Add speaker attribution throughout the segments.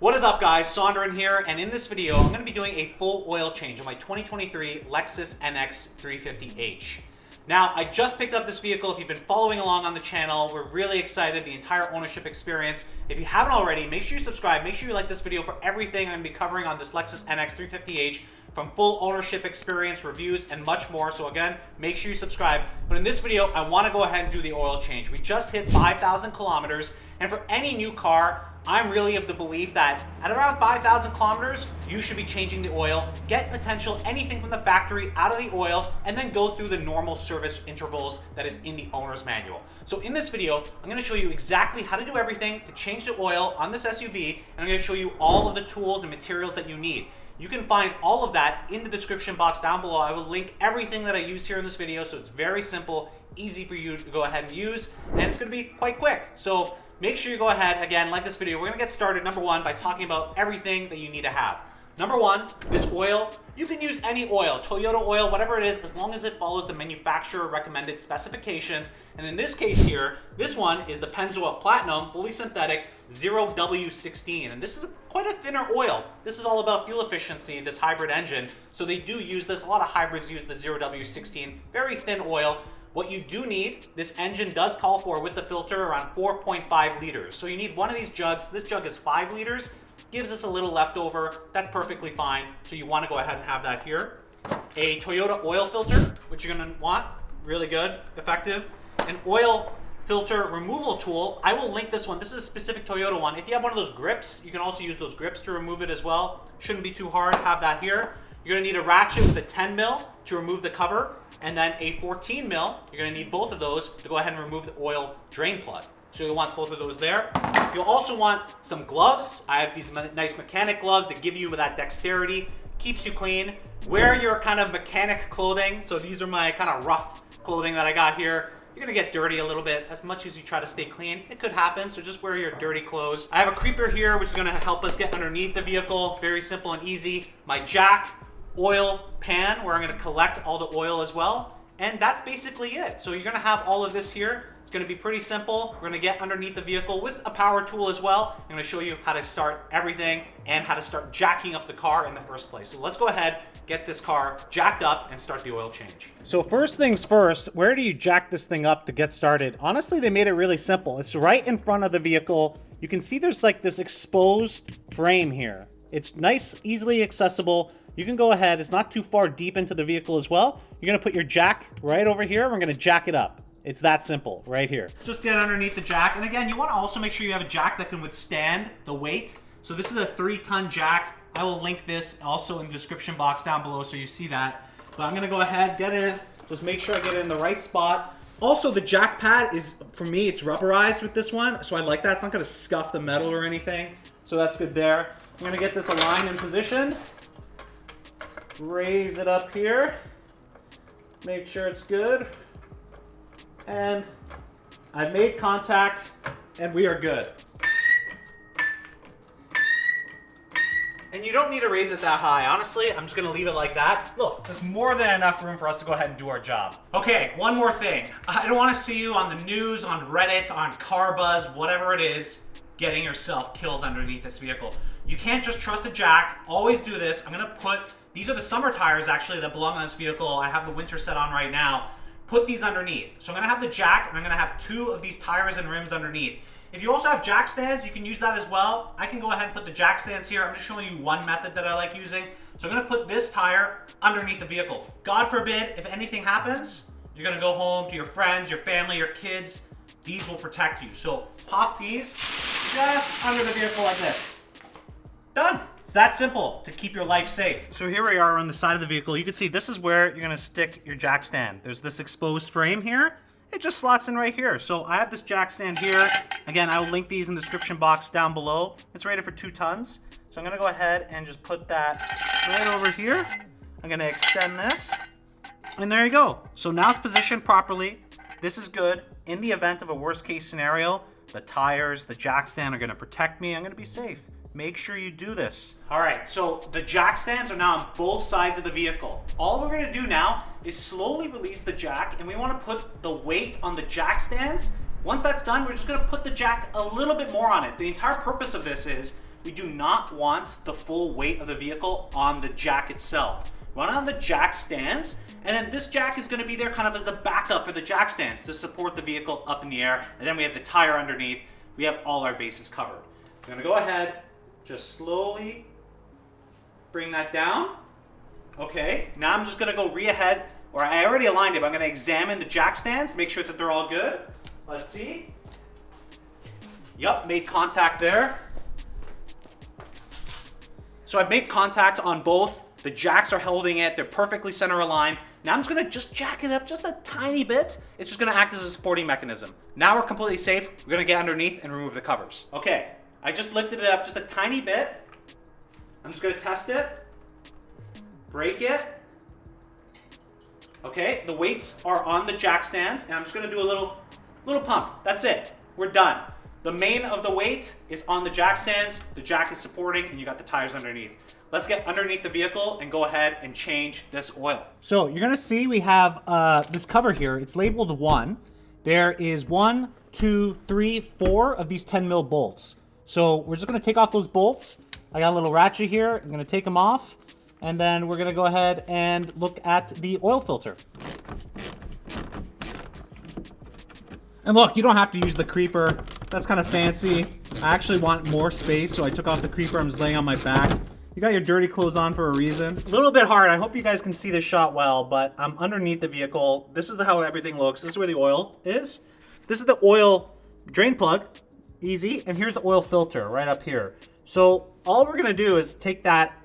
Speaker 1: What is up, guys? Sonduren here, and in this video I'm going to be doing a full oil change on my 2023 Lexus NX350h. Now, I just picked up this vehicle. If you've been following along on the channel, we're really excited, the entire ownership experience. If you haven't already, make sure you subscribe, make sure you like this video for everything I'm going to be covering on this Lexus NX350h, from full ownership experience, reviews, and much more. So again, make sure you subscribe. But in this video, I want to go ahead and do the oil change. We just hit 5,000 kilometers, and for any new car, I'm really of the belief that at around 5,000 kilometers, you should be changing the oil, get potential anything from the factory out of the oil, and then go through the normal service intervals that is in the owner's manual. So in this video, I'm going to show you exactly how to do everything to change the oil on this SUV, and I'm going to show you all of the tools and materials that you need. You can find all of that in the description box down below. I will link everything that I use here in this video, so it's very simple, easy for you to go ahead and use, and it's going to be quite quick. So make sure you go ahead, again, like this video. We're going to get started, number one, by talking about everything that you need to have. Number one, this oil. You can use any oil, Toyota oil, whatever it is, as long as it follows the manufacturer recommended specifications. And in this case here, this one is the Pennzoil Platinum, fully synthetic, 0W16. And this is quite a thinner oil. This is all about fuel efficiency, this hybrid engine. So they do use this. A lot of hybrids use the 0W16, very thin oil. What you do need, this engine does call for, with the filter, around 4.5 liters. So you need one of these jugs. This jug is 5 liters. Gives us a little leftover. That's perfectly fine. So you want to go ahead and have that here. A Toyota oil filter, which you're going to want. Really good, effective. An oil filter removal tool. I will link this one. This is a specific Toyota one. If you have one of those grips, you can also use those grips to remove it as well. Shouldn't be too hard. Have that here. You're going to need a ratchet with a 10 mil to remove the cover, and then a 14 mil. You're going to need both of those to go ahead and remove the oil drain plug. So you'll want both of those there. You'll also want some gloves. I have these nice mechanic gloves that give you that dexterity, keeps you clean. Wear your kind of mechanic clothing. So these are my kind of rough clothing that I got here. You're gonna get dirty a little bit. As much as you try to stay clean, it could happen, so just wear your dirty clothes. I have a creeper here, which is gonna help us get underneath the vehicle. Very simple and easy. My jack, oil pan, where I'm gonna collect all the oil as well. And that's basically it. So you're gonna have all of this here. It's gonna be pretty simple. We're gonna get underneath the vehicle with a power tool as well. I'm gonna show you how to start everything and how to start jacking up the car in the first place. So let's go ahead, get this car jacked up and start the oil change. So first things first, where do you jack this thing up to get started? Honestly, they made it really simple. It's right in front of the vehicle. You can see there's like this exposed frame here. It's nice, easily accessible. You can go ahead, it's not too far deep into the vehicle as well. You're gonna put your jack right over here. We're gonna jack it up. It's that simple, right here. Just get underneath the jack. And again, you wanna also make sure you have a jack that can withstand the weight. So this is a 3-ton jack. I will link this also in the description box down below so you see that. But I'm gonna go ahead, get in, just make sure I get it in the right spot. Also, the jack pad is, for me, it's rubberized with this one. So I like that, it's not gonna scuff the metal or anything. So that's good there. I'm gonna get this aligned in position. Raise it up here. Make sure it's good. And I've made contact, and we are good. And you don't need to raise it that high. Honestly, I'm just gonna leave it like that. Look, there's more than enough room for us to go ahead and do our job. Okay, one more thing. I don't wanna see you on the news, on Reddit, on CarBuzz, whatever it is, getting yourself killed underneath this vehicle. You can't just trust a jack. Always do this. I'm gonna put, these are the summer tires actually that belong on this vehicle. I have the winter set on right now. Put these underneath. So I'm gonna have the jack, and I'm gonna have 2 of these tires and rims underneath. If you also have jack stands, you can use that as well. I can go ahead and put the jack stands here. I'm just showing you one method that I like using. So I'm gonna put this tire underneath the vehicle. God forbid, if anything happens, you're gonna go home to your friends, your family, your kids. These will protect you. So pop these just under the vehicle like this. Done. It's that simple to keep your life safe. So here we are on the side of the vehicle. You can see this is where you're gonna stick your jack stand. There's this exposed frame here. It just slots in right here. So I have this jack stand here. Again, I will link these in the description box down below. It's rated for 2 tons. So I'm gonna go ahead and just put that right over here. I'm gonna extend this, and there you go. So now it's positioned properly. This is good. In the event of a worst case scenario, the tires, the jack stand are gonna protect me. I'm gonna be safe. Make sure you do this. All right, so the jack stands are now on both sides of the vehicle. All we're gonna do now is slowly release the jack, and we wanna put the weight on the jack stands. Once that's done, we're just gonna put the jack a little bit more on it. The entire purpose of this is we do not want the full weight of the vehicle on the jack itself. We want it on the jack stands, and then this jack is going to be there kind of as a backup for the jack stands to support the vehicle up in the air. And then we have the tire underneath. We have all our bases covered. I'm going to go ahead, just slowly bring that down. Okay, now I'm just going to go ahead, or I already aligned it, but I'm going to examine the jack stands, make sure that they're all good. Let's see. Yup, made contact there. So I've made contact on both. The jacks are holding it. They're perfectly center aligned. Now I'm just gonna jack it up just a tiny bit. It's just gonna act as a supporting mechanism. Now we're completely safe. We're gonna get underneath and remove the covers. Okay, I just lifted it up just a tiny bit. I'm just gonna test it. Break it. Okay, the weights are on the jack stands, and I'm just gonna do a little pump. That's it, we're done. The main of the weight is on the jack stands, the jack is supporting, and you got the tires underneath. Let's get underneath the vehicle and go ahead and change this oil. So you're gonna see we have this cover here. It's labeled 1. There is 1, 2, 3, 4 of these 10 mil bolts. So we're just gonna take off those bolts. I got a little ratchet here. I'm gonna take them off, and then we're gonna go ahead and look at the oil filter. And look, you don't have to use the creeper. That's kind of fancy. I actually want more space, so I took off the creeper. I'm just laying on my back. You got your dirty clothes on for a reason. A little bit hard. I hope you guys can see this shot well, but I'm underneath the vehicle. This is how everything looks. This is where the oil is. This is the oil drain plug. Easy. And here's the oil filter right up here. So all we're gonna do is take that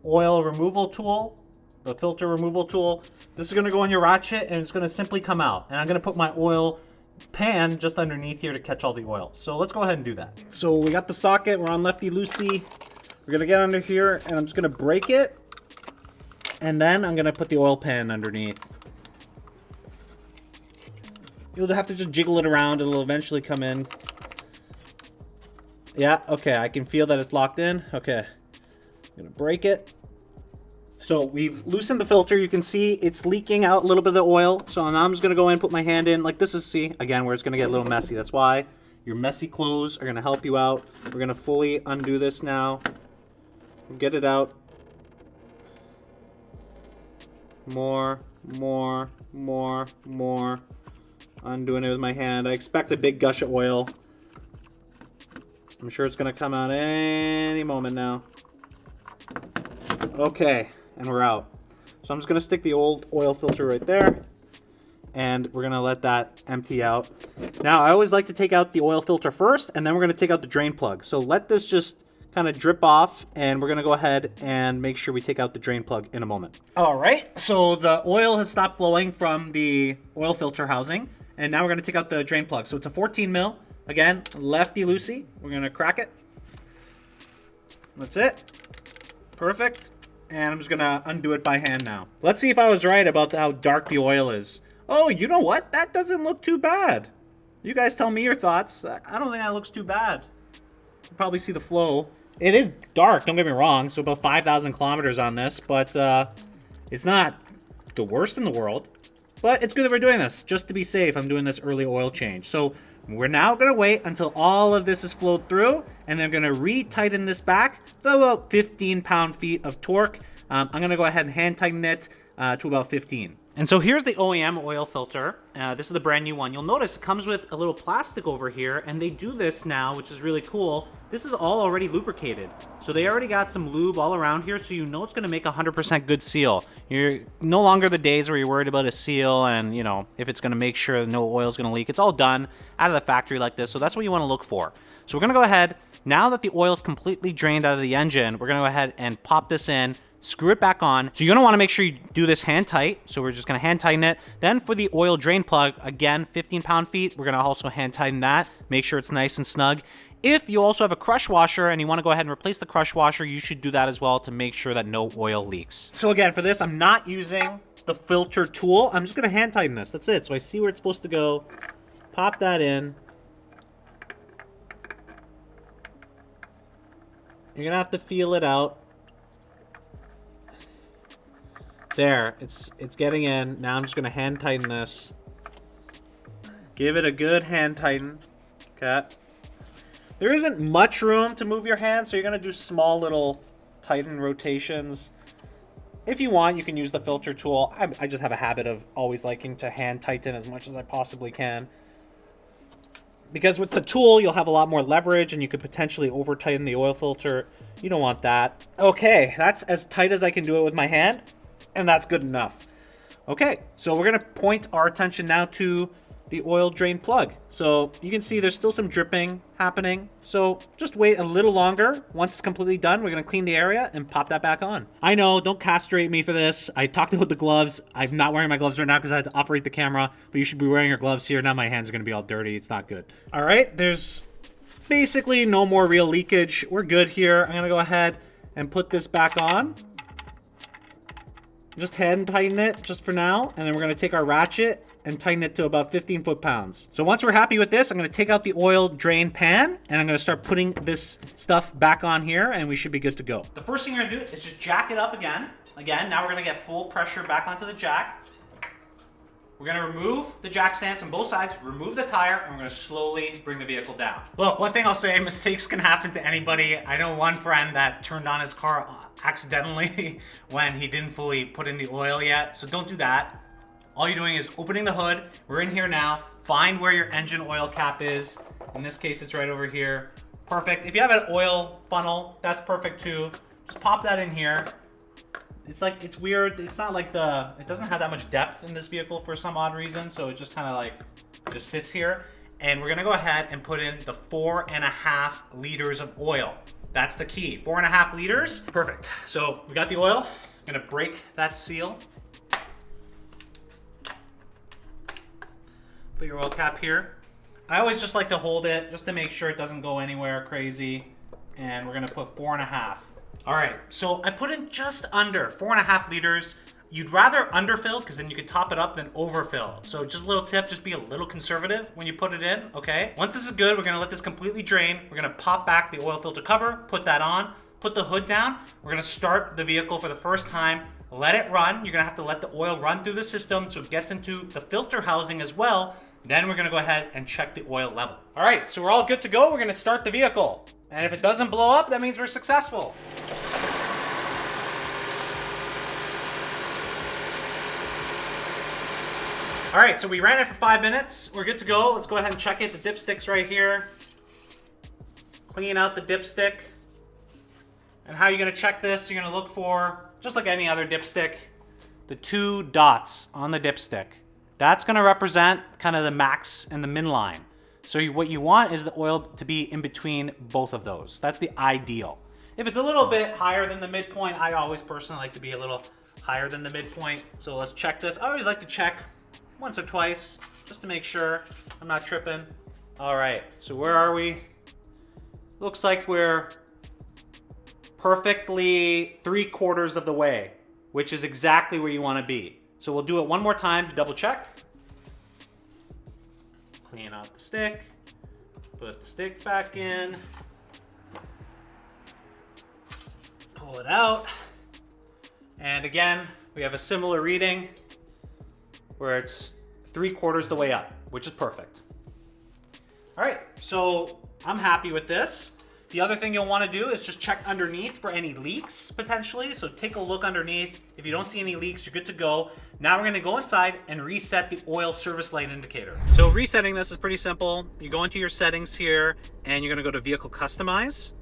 Speaker 1: oil removal tool, the filter removal tool. This is gonna go in your ratchet, and it's gonna simply come out. And I'm gonna put my oil pan just underneath here to catch all the oil. So let's go ahead and do that. So we got the socket. We're on lefty-loosey. We're gonna get under here, and I'm just gonna break it, and then I'm gonna put the oil pan underneath. You'll have to just jiggle it around. It'll eventually come in. Yeah, okay, I can feel that it's locked in. Okay, I'm gonna break it. So we've loosened the filter. You can see it's leaking out a little bit of the oil. So now I'm just gonna go in and put my hand in. Like this is, see, again, where it's gonna get a little messy. That's why your messy clothes are gonna help you out. We're gonna fully undo this now. Get it out. More. Undoing it with my hand. I expect a big gush of oil. I'm sure it's gonna come out any moment now. Okay, and we're out. So I'm just gonna stick the old oil filter right there, and we're gonna let that empty out. Now, I always like to take out the oil filter first, and then we're gonna take out the drain plug. So let this just kind of drip off, and we're gonna go ahead and make sure we take out the drain plug in a moment. All right, so the oil has stopped flowing from the oil filter housing, and now we're gonna take out the drain plug. So it's a 14 mil. Again, lefty-loosey. We're gonna crack it. That's it. Perfect. And I'm just gonna undo it by hand now. Let's see if I was right about how dark the oil is. Oh, you know what? That doesn't look too bad. You guys tell me your thoughts. I don't think that looks too bad. You probably see the flow. It is dark, don't get me wrong. So about 5,000 kilometers on this, but it's not the worst in the world. But it's good that we're doing this. Just to be safe, I'm doing this early oil change. So we're now gonna wait until all of this is flowed through, and then gonna re-tighten this back to about 15 pound-feet of torque. I'm gonna go ahead and hand tighten it to about 15. And so here's the OEM oil filter. This is the brand new one. You'll notice it comes with a little plastic over here, and they do this now, which is really cool. This is all already lubricated. So they already got some lube all around here, so you know it's gonna make a 100% good seal. You're no longer the days where you're worried about a seal and, you know, if it's gonna make sure no oil's gonna leak. It's all done out of the factory like this, so that's what you wanna look for. So we're gonna go ahead, now that the oil's completely drained out of the engine, we're gonna go ahead and pop this in, screw it back on. So you're gonna wanna make sure you do this hand tight. So we're just gonna hand tighten it. Then for the oil drain plug, again, 15 pound-feet, we're gonna also hand tighten that. Make sure it's nice and snug. If you also have a crush washer and you wanna go ahead and replace the crush washer, you should do that as well to make sure that no oil leaks. So again, for this, I'm not using the filter tool. I'm just gonna hand tighten this, that's it. So I see where it's supposed to go. Pop that in. You're gonna have to feel it out. There, it's getting in. Now I'm just gonna hand tighten this. Give it a good hand tighten. Okay. There isn't much room to move your hand, so you're gonna do small little tighten rotations. If you want, you can use the filter tool. I just have a habit of always liking to hand tighten as much as I possibly can. Because with the tool, you'll have a lot more leverage and you could potentially over tighten the oil filter. You don't want that. Okay, that's as tight as I can do it with my hand, and that's good enough. Okay, so we're gonna point our attention now to the oil drain plug. So you can see there's still some dripping happening. So just wait a little longer. Once it's completely done, we're gonna clean the area and pop that back on. I know, don't castrate me for this. I talked about the gloves. I'm not wearing my gloves right now because I had to operate the camera, but you should be wearing your gloves here. Now my hands are gonna be all dirty. It's not good. All right, there's basically no more real leakage. We're good here. I'm gonna go ahead and put this back on. Just hand tighten it just for now. And then we're gonna take our ratchet and tighten it to about 15 foot-pounds. So once we're happy with this, I'm gonna take out the oil drain pan and I'm gonna start putting this stuff back on here and we should be good to go. The first thing you're gonna do is just jack it up again. Now we're gonna get full pressure back onto the jack. We're gonna remove the jack stands on both sides, remove the tire, and we're gonna slowly bring the vehicle down. Look, one thing I'll say, mistakes can happen to anybody. I know one friend that turned on his car accidentally when he didn't fully put in the oil yet, so don't do that. All you're doing is opening the hood. We're in here now. Find where your engine oil cap is. In this case, it's right over here. Perfect. If you have an oil funnel, that's perfect too. Just pop that in here. It's like, it's weird. It's not like it doesn't have that much depth in this vehicle for some odd reason. So it just kind of like, just sits here. And we're gonna go ahead and put in the 4.5 liters of oil. That's the key, 4.5 liters. Perfect. So we got the oil. I'm gonna break that seal. Put your oil cap here. I always just like to hold it just to make sure it doesn't go anywhere crazy. And we're gonna put 4.5. All right, so I put in just under 4.5 liters. You'd rather underfill because then you could top it up than overfill. So just a little tip, just be a little conservative when you put it in, okay? Once this is good, we're gonna let this completely drain. We're gonna pop back the oil filter cover, put that on, put the hood down. We're gonna start the vehicle for the first time. Let it run. You're gonna have to let the oil run through the system so it gets into the filter housing as well. Then we're gonna go ahead and check the oil level. All right, so we're all good to go. We're gonna start the vehicle. And if it doesn't blow up, that means we're successful. All right, so we ran it for 5 minutes. We're good to go. Let's go ahead and check it. The dipstick's right here. Clean out the dipstick. And how are you gonna check this? You're gonna look for, just like any other dipstick, the 2 dots on the dipstick. That's gonna represent kind of the max and the min line. So what you want is the oil to be in between both of those. That's the ideal. If it's a little bit higher than the midpoint, I always personally like to be a little higher than the midpoint. So let's check this. I always like to check once or twice just to make sure I'm not tripping. All right, so where are we? Looks like we're perfectly 3/4 of the way, which is exactly where you wanna be. So we'll do it one more time to double check. Clean out the stick, put the stick back in, pull it out. And again, we have a similar reading where it's 3/4 the way up, which is perfect. All right, so I'm happy with this. The other thing you'll want to do is just check underneath for any leaks potentially. So take a look underneath. If you don't see any leaks, you're good to go. Now we're going to go inside and reset the oil service light indicator. So resetting this is pretty simple. You go into your settings here and you're going to go to vehicle customize.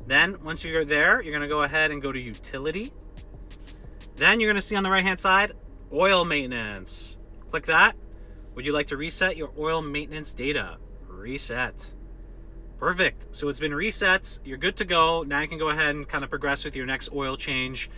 Speaker 1: Then once you're there, you're going to go ahead and go to utility. Then you're going to see on the right hand side, oil maintenance. Click that. Would you like to reset your oil maintenance data? Reset. Perfect. So it's been reset. You're good to go. Now you can go ahead and kind of progress with your next oil change.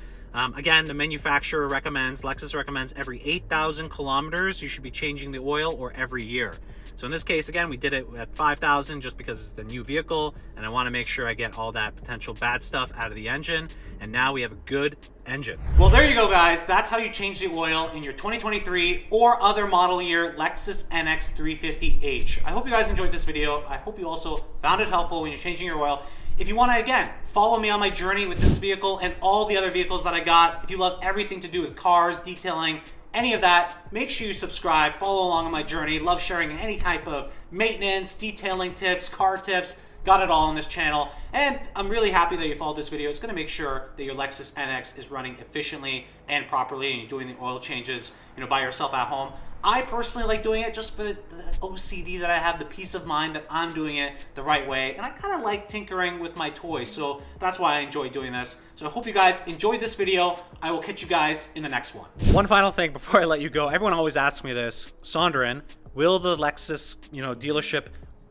Speaker 1: Again, the manufacturer recommends, Lexus recommends every 8,000 kilometers, you should be changing the oil, or every year. So in this case, again, we did it at 5,000 just because it's the new vehicle and I want to make sure I get all that potential bad stuff out of the engine. And now we have a good engine. Well, there you go, guys. That's how you change the oil in your 2023 or other model year Lexus NX350h. I hope you guys enjoyed this video. I hope you also found it helpful when you're changing your oil. If you want to, again, follow me on my journey with this vehicle and all the other vehicles that I got, if you love everything to do with cars, detailing, any of that, make sure you subscribe, follow along on my journey. Love sharing any type of maintenance, detailing tips, car tips, got it all on this channel, and I'm really happy that you followed this video. It's going to make sure that your Lexus NX is running efficiently and properly, and you're doing the oil changes, you know, by yourself at home. I personally like doing it just for the OCD that I have, the peace of mind that I'm doing it the right way, and I kind of like tinkering with my toys, so that's why I enjoy doing this. So I hope you guys enjoyed this video. I will catch you guys in the next one. One final thing before I let you go. Everyone always asks me this. Sonduren, will the Lexus, you know, dealership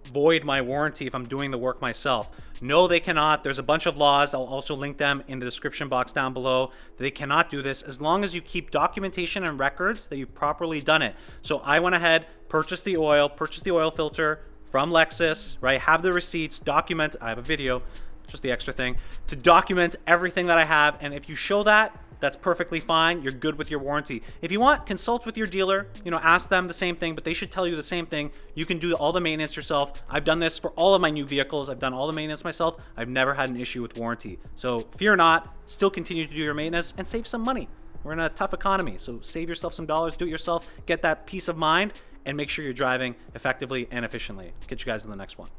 Speaker 1: void my warranty if I'm doing the work myself? No, they cannot. There's a bunch of laws. I'll also link them in the description box down below. They cannot do this as long as you keep documentation and records that you've properly done it. So I went ahead, purchased the oil filter from Lexus, right? Have the receipts, document. I have a video, just the extra thing, to document everything that I have. And if you show that, that's perfectly fine. You're good with your warranty. If you want, consult with your dealer, you know, ask them the same thing, but they should tell you the same thing. You can do all the maintenance yourself. I've done this for all of my new vehicles. I've done all the maintenance myself. I've never had an issue with warranty. So fear not, still continue to do your maintenance and save some money. We're in a tough economy, so save yourself some dollars, do it yourself, get that peace of mind, and make sure you're driving effectively and efficiently. Catch you guys in the next one.